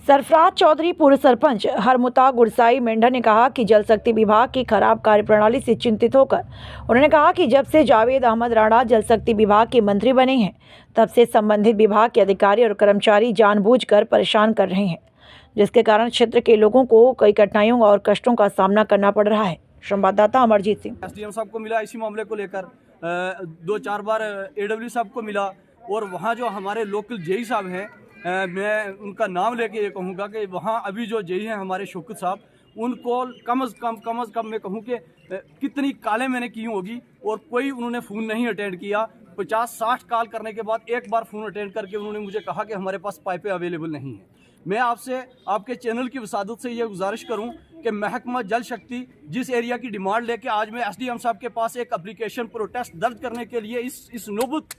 सरफराज चौधरी पूर्व सरपंच हरमुता गुरसाई मेंढर ने कहा कि जल शक्ति विभाग की खराब कार्यप्रणाली से चिंतित होकर उन्होंने कहा कि जब से जावेद अहमद राणा जल शक्ति विभाग के मंत्री बने हैं तब से संबंधित विभाग के अधिकारी और कर्मचारी जानबूझकर परेशान कर रहे हैं, जिसके कारण क्षेत्र के लोगों को कई कठिनाइयों और कष्टों का सामना करना पड़ रहा है। संवाददाता अमरजीत सिंह। एसडीएम साहब को मिला इसी मामले को लेकर, 2-4 बार एडब्ल्यू साहब को मिला, और वहाँ जो हमारे लोकल जेई साहब हैं, मैं उनका नाम लेके ये कहूँगा कि वहाँ अभी जो जेई हैं हमारे शौकत साहब, उनको कम अज़ कम मैं कहूँ कि कितनी कॉलें मैंने की होगी और कोई उन्होंने फ़ोन नहीं अटेंड किया। 50-60 कॉल करने के बाद एक बार फ़ोन अटेंड करके उन्होंने मुझे कहा कि हमारे पास पाइपें अवेलेबल नहीं हैं। मैं आपसे आपके चैनल की वसादत से ये गुजारिश करूं कि महकमा जल शक्ति जिस एरिया की डिमांड लेके आज मैं एसडीएम साहब के पास एक एप्लीकेशन प्रोटेस्ट दर्ज करने के लिए इस नौबत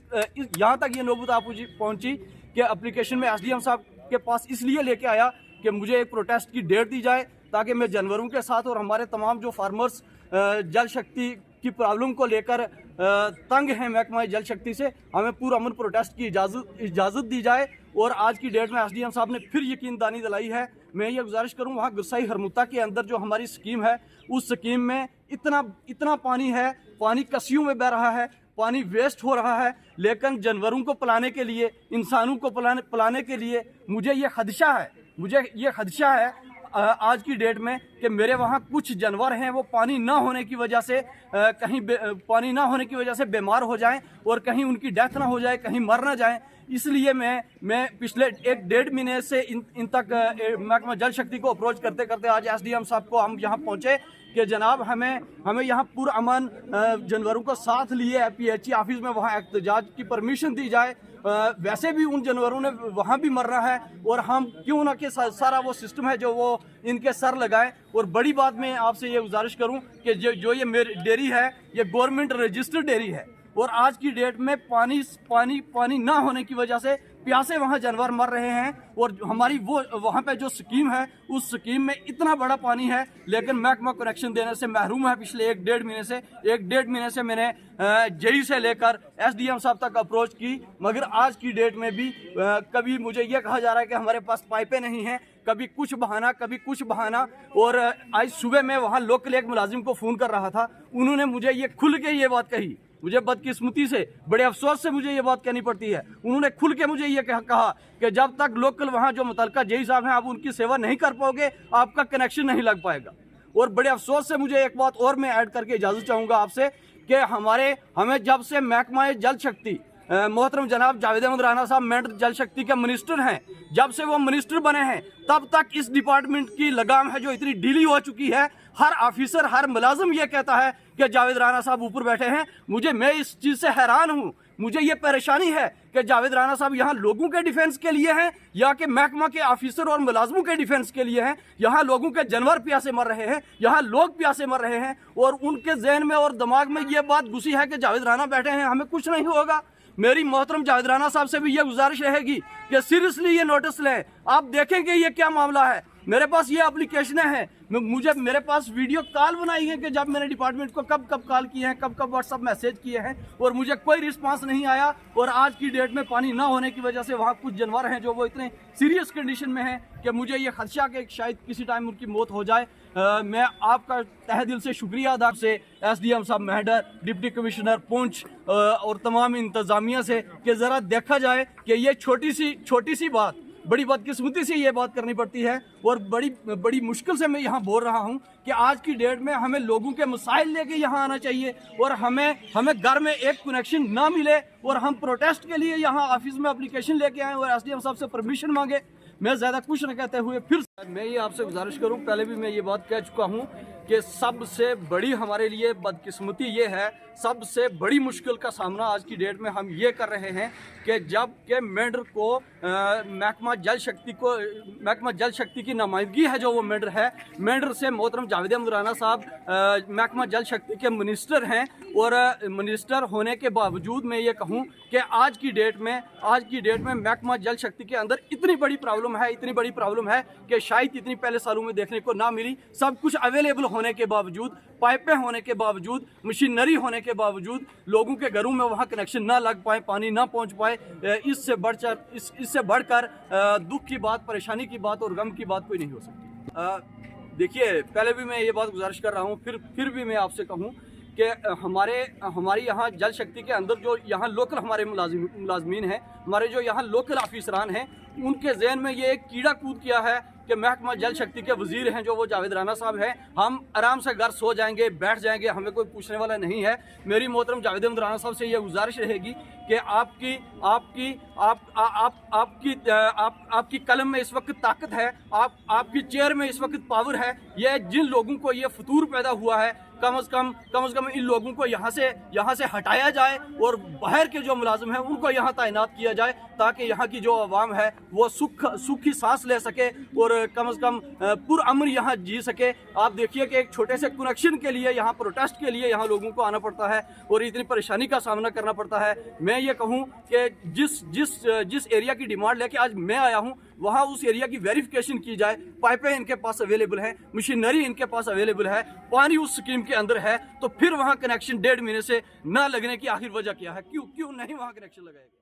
यहाँ तक ये नौबत आप पहुँची कि एप्लीकेशन में एसडीएम साहब के पास इसलिए लेके आया कि मुझे एक प्रोटेस्ट की डेट दी जाए ताकि मैं जानवरों के साथ और हमारे तमाम जो फार्मर्स जल शक्ति की प्रॉब्लम को लेकर तंग हैं महकमा जल शक्ति से, हमें पूरा अमन प्रोटेस्ट की इजाज़त दी जाए। और आज की डेट में एसडीएम साहब ने फिर यकीनदानी दिलाई है। मैं ये गुजारिश करूँ, वहाँ गुरसाई हरमुता के अंदर जो हमारी स्कीम है, उस स्कीम में इतना पानी है, पानी कस्सियों में बह रहा है, पानी वेस्ट हो रहा है, लेकिन जानवरों को पिलाने के लिए, इंसानों को पिलाने के लिए मुझे ये खदशा है आज की डेट में कि मेरे वहाँ कुछ जानवर हैं वो पानी ना होने की वजह से पानी ना होने की वजह से बीमार हो जाएं और कहीं उनकी डेथ ना हो जाए, कहीं मर ना जाएं। इसलिए मैं पिछले 1-1.5 महीने से इन तक महकमा जल शक्ति को अप्रोच करते करते आज एसडीएम साहब को हम यहाँ पहुँचे कि जनाब हमें यहाँ पूरा अमन जानवरों को साथ लिए पीएचई ऑफिस में वहाँ एहतजाज की परमिशन दी जाए। वैसे भी उन जानवरों ने वहाँ भी मरना है और हम क्यों ना कि सारा वो सिस्टम है जो वो इनके सर लगाएं। और बड़ी बात मैं आपसे ये गुजारिश करूँ कि जो ये मेरी डेयरी है, ये गवर्नमेंट रजिस्टर्ड डेयरी है और आज की डेट में पानी ना होने की वजह से प्यासे वहाँ जानवर मर रहे हैं। और हमारी वो वहाँ पे जो स्कीम है, उस स्कीम में इतना बड़ा पानी है लेकिन महकमा कनेक्शन देने से महरूम है। पिछले 1-1.5 महीने से मैंने जेई से लेकर एसडीएम साहब तक अप्रोच की, मगर आज की डेट में भी कभी मुझे ये कहा जा रहा है कि हमारे पास पाइपें नहीं हैं, कभी कुछ बहाना। और आज सुबह मैं वहाँ लोकल एक मुलाजिम को फ़ोन कर रहा था, उन्होंने मुझे ये खुल के ये बात कही। मुझे बदकिस्मती से, बड़े अफसोस से मुझे ये बात कहनी पड़ती है, उन्होंने खुल के मुझे ये कहा कि जब तक लोकल वहाँ जो मुतलका जेई साहब हैं आप उनकी सेवा नहीं कर पाओगे, आपका कनेक्शन नहीं लग पाएगा। और बड़े अफसोस से मुझे एक बात और मैं ऐड करके इजाज़त चाहूँगा आपसे कि हमें जब से महकमा जल शक्ति मोहतरम जनाब जावेद अहमद राणा साहब मेंढर जल शक्ति के मिनिस्टर हैं, जब से वो मिनिस्टर बने हैं तब तक इस डिपार्टमेंट की लगाम है जो इतनी ढीली हो चुकी है। हर ऑफिसर, हर मुलाजिम ये कहता है कि जावेद राणा साहब ऊपर बैठे हैं। मैं इस चीज़ से हैरान हूँ, मुझे ये परेशानी है कि जावेद राणा साहब यहाँ लोगों के डिफेंस के लिए हैं या कि महकमा के ऑफिसर और मुलाजमों के डिफेंस के लिए हैं। यहाँ लोगों के जानवर प्यासे मर रहे हैं, यहाँ लोग प्यासे मर रहे हैं और उनके जहन में और दिमाग में ये बात घुसी है कि जावेद राणा बैठे हैं, हमें कुछ नहीं होगा। मेरी मोहतरम जावेद राणा साहब से भी ये गुजारिश रहेगी कि सीरियसली ये नोटिस लें। आप देखेंगे ये क्या मामला है। मेरे पास ये एप्लीकेशनें हैं, मेरे पास वीडियो कॉल बनाई है कि जब मैंने डिपार्टमेंट को कब कॉल किए हैं, कब व्हाट्सअप मैसेज किए हैं और मुझे कोई रिस्पांस नहीं आया। और आज की डेट में पानी ना होने की वजह से वहाँ कुछ जानवर हैं जो वो इतने सीरियस कंडीशन में हैं कि मुझे ये खदशा कि शायद किसी टाइम उनकी मौत हो जाए। मैं आपका तहे दिल से शुक्रिया अदा से एसडीएम साहब मेंढर, डिप्टी कमिश्नर पुंछ और तमाम इंतज़ामिया से कि ज़रा देखा जाए कि ये छोटी सी बात, बड़ी बदकिस्मती से ये बात करनी पड़ती है और बड़ी मुश्किल से मैं यहाँ बोल रहा हूँ कि आज की डेट में हमें लोगों के मसाइल लेके यहाँ आना चाहिए और हमें घर में एक कनेक्शन ना मिले और हम प्रोटेस्ट के लिए यहाँ ऑफिस में एप्लीकेशन लेके आए और एसडीएम साहब से परमिशन मांगे। मैं ज़्यादा कुछ न कहते हुए फिर मैं ये आपसे गुजारिश करूँ, पहले भी मैं ये बात कह चुका हूँ कि सबसे बड़ी हमारे लिए बदकिस्मती ये है, सबसे बड़ी मुश्किल का सामना आज की डेट में हम ये कर रहे हैं कि जब के मेंढर को महकमा जल शक्ति की नुमाइंदगी है जो वो मेंढर है, मेंढर से मोहतरम जावेद अहमद राणा साहब महकमा जल शक्ति के मिनिस्टर हैं और मिनिस्टर होने के बावजूद मैं ये कहूँ कि आज की डेट में महकमा जल शक्ति के अंदर इतनी बड़ी प्रॉब्लम है कि शायद इतनी पहले सालों में देखने को ना मिली। सब कुछ अवेलेबल होने के बावजूद, पाइपें होने के बावजूद, मशीनरी होने के बावजूद लोगों के घरों में वहाँ कनेक्शन ना लग पाए, पानी ना पहुँच पाए, इससे बढ़कर दुख की बात, परेशानी की बात और गम की बात कोई नहीं हो सकती। देखिए, पहले भी मैं ये बात गुजारिश कर रहा हूँ, फिर भी मैं आपसे कहूँ कि हमारी यहाँ जल शक्ति के अंदर जो यहाँ लोकल हमारे मुलाजमीन हैं, हमारे जो यहाँ लोकल ऑफिसरान हैं, उनके जहन में ये एक कीड़ा कूद किया है कि महकमा जल शक्ति के वजीर हैं जो वो जावेद राना साहब हैं, हम आराम से घर सो जाएंगे, बैठ जाएंगे, हमें कोई पूछने वाला नहीं है। मेरी मोहतरम जावेद राना साहब से ये गुजारिश रहेगी कि आपकी कलम में इस वक्त ताकत है, आपकी चेयर में इस वक्त पावर है। ये जिन लोगों को ये फतूर पैदा हुआ है, कम से कम इन लोगों को यहाँ से हटाया जाए और बाहर के जो मुलाजिम हैं उनको यहाँ तैनात किया जाए, ताकि यहाँ की जो आवाम है वो सुखी सांस ले सके और कम से कम पुरअमन यहाँ जी सके। आप देखिए कि एक छोटे से कनेक्शन के लिए, यहाँ प्रोटेस्ट के लिए यहाँ लोगों को आना पड़ता है और इतनी परेशानी का सामना करना पड़ता है। मैं ये कहूँ कि जिस एरिया की डिमांड लेके आज मैं आया हूँ, वहाँ उस एरिया की वेरिफिकेशन की जाए। पाइपें इनके पास अवेलेबल हैं, मशीनरी इनके पास अवेलेबल है, पानी उस स्कीम के अंदर है, तो फिर वहाँ कनेक्शन 1.5 महीने से ना लगने की आखिर वजह क्या है? क्यों नहीं वहाँ कनेक्शन लगाएगा?